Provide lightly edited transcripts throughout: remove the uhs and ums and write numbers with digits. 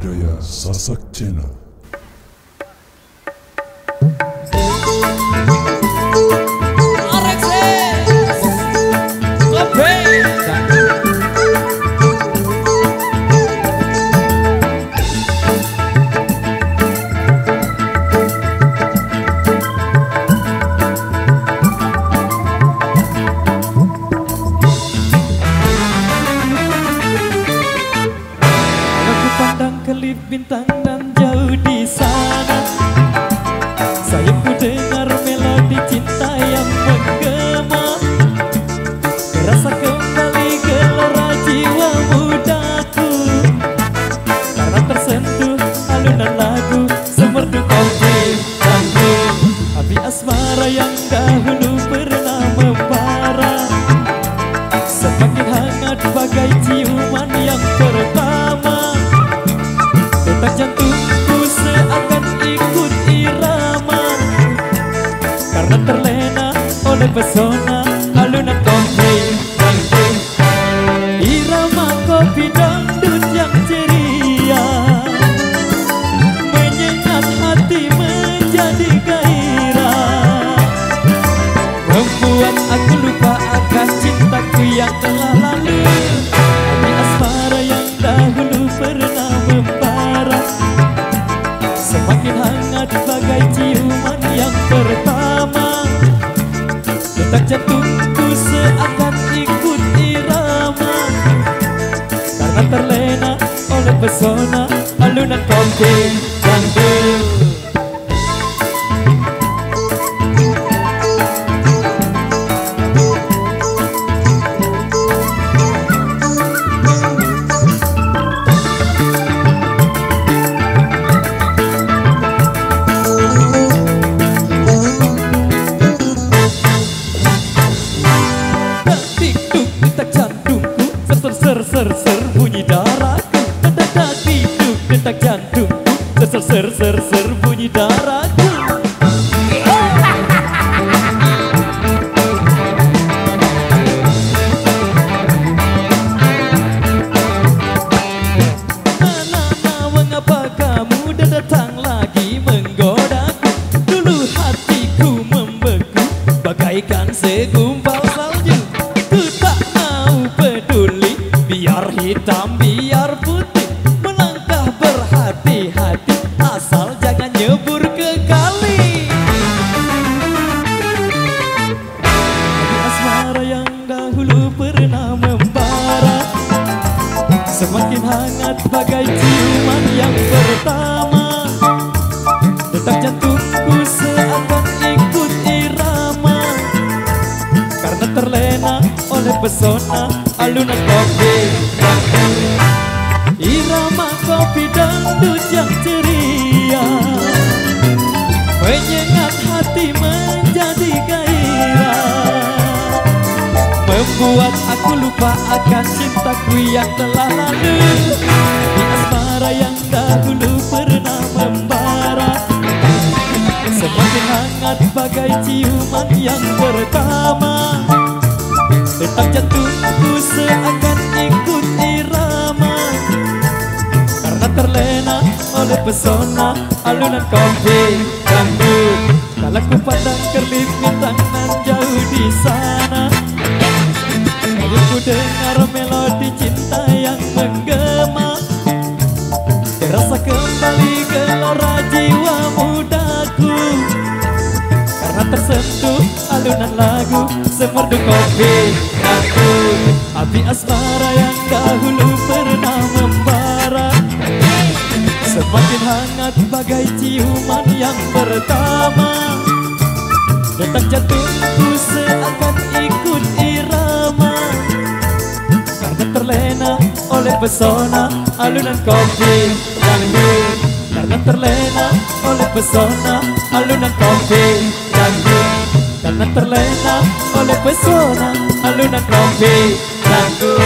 budaya Sasak Channel. Kelip bintang dan jauh di sana, sayapku dengar melodi cinta yang menggema. Rasa kembali gelora jiwa mudaku, karena tersentuh alunan lagu semerdu kopi dangdut. Api asmara yang dahulu pernah membara, semakin hangat bagai ciuman yang pertama. Detak jantungku seakan ikut irama, karena terlena oleh pesona alunan kopi dangdut. Irama kopi dangdut yang ceria menyengat hati menjadi gairah, membuat aku lupa akan cintaku yang telah lalu. Api asmara yang dahulu pernah membara, semakin hangat bagai ciuman yang pertama. Detak jantungku seakan ikut irama, karena terlena oleh pesona alunan kopi dangdut. Ser bunyi darahku, detak hidup detak jantungku, ser bunyi darahku. Nana, mengapa kamu datang lagi menggodaku? Dulu hatiku membeku bagaikan segumpal salju. Ku tak mau peduli, biar hitam biar putih, melangkah berhati-hati, asal jangan nyebur ke kali. Api asmara yang dahulu pernah membara, semakin hangat bagai ciuman yang pertama. Detak jantungku seakan ikut irama, karena terlena oleh pesona alunan kopi dangdut. Irama kopi dangdut yang ceria menyengat hati menjadi gairah, membuat aku lupa akan cintaku yang telah lalu. Di asmara yang dahulu pernah membara, semakin hangat bagai ciuman yang pertama. Detak jantungku seakan ikut irama, karena terlena oleh pesona alunan kopi dangdut. Kala ku pandang kerlip bintang nan jauh di sana, ku dengar melodi cinta yang menggema. Terasa kembali gelora jiwa mudaku, karena tersentuh alunan lagu semerdu kopi dangdut. Api asmara yang dahulu pernah membara, semakin hangat bagai ciuman yang pertama. Detak jantungku seakan ikut irama, karena terlena oleh pesona alunan kopi dangdut. Karena terlena oleh pesona alunan kopi dangdut. Karena terlena oleh pesona alunan kopi dangdut.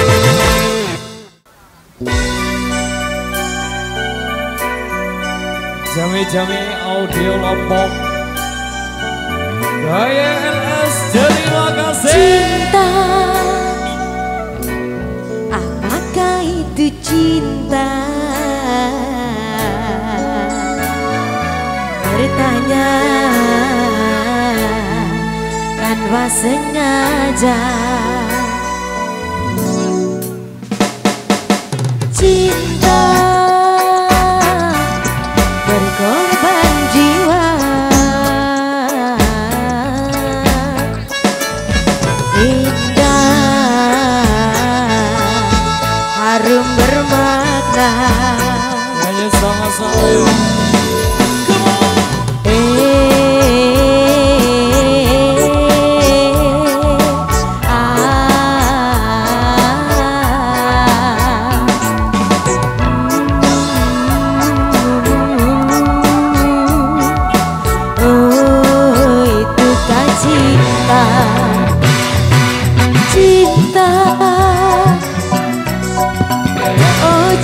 Jami-jami audio Lombok, Gaya LS, terima kasih. Cinta, apakah itu cinta? bertanya tanpa sengaja. Cinta berkorban jiwa, indah harum bermakna. Hanya sama-sama.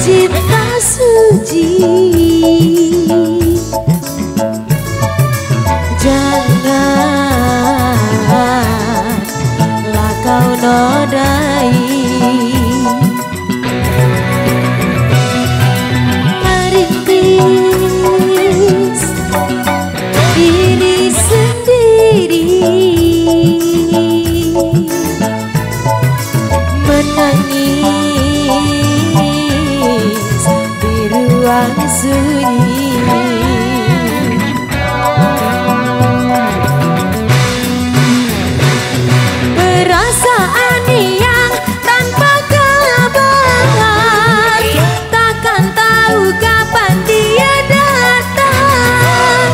Cinta suci, janganlah kau nodai merintis diri sendiri, menangis di ruang sunyi. Perasaan yang tanpa kabar, takkan tahu kapan dia datang.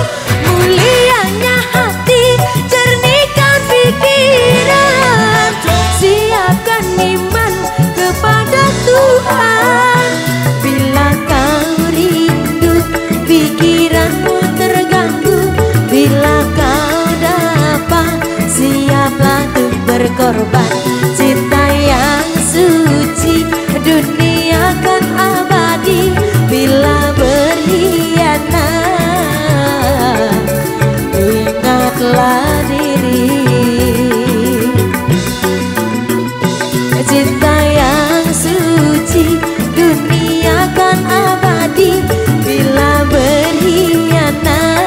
Mulianya hati, jernihkan pikiran, siapkan iman kepada Tuhan. Bila kau rindu, pikiranmu terganggu, bila kau dapat, siaplah untuk berkorban. Cinta yang suci, dunia kan abadi. Bila berkhianat, ingatlah diri. Cinta yang suci, dunia kan abadi. Bila berkhianat,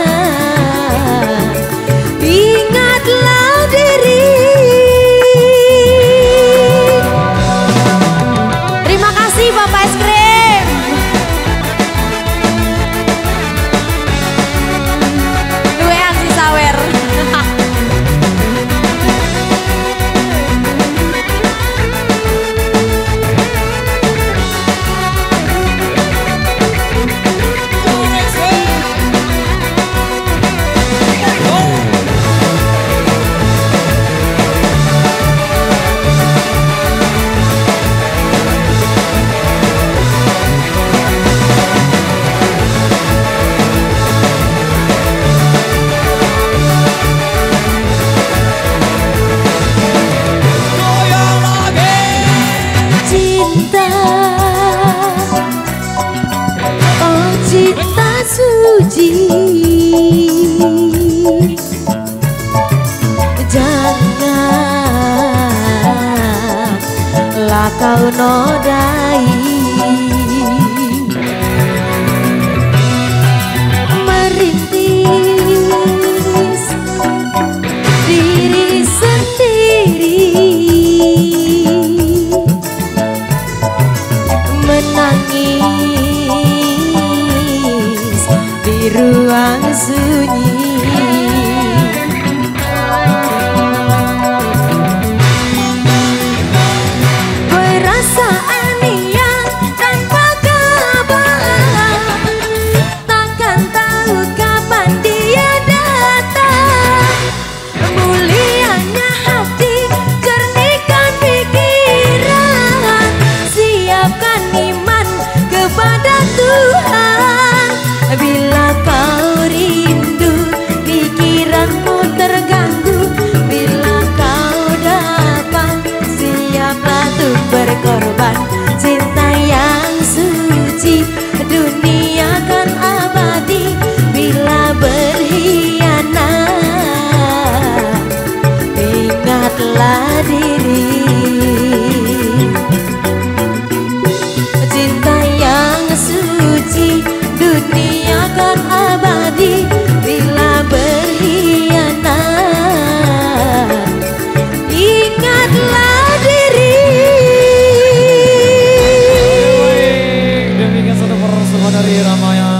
ingatlah diri. Terima kasih Bapak Es Krim. Duean si sawer. Cinta, oh cinta suci, janganlah kau nodai merintis diri sendiri, menangis di ruang sunyi. Perasaan yang tanpa kabar, takkan tahu kapan dia datang. Mulianya hati, jernihkan pikiran, siapkan iman kepada Tuhan. Bila kau rindu, pikiranmu terganggu, bila kau dapat, siaplah untuk berkorban. Cinta yang suci, dunia kan abadi. Bila berkhianat, ingatlah diri. Cinta yang suci, dari Ramayana.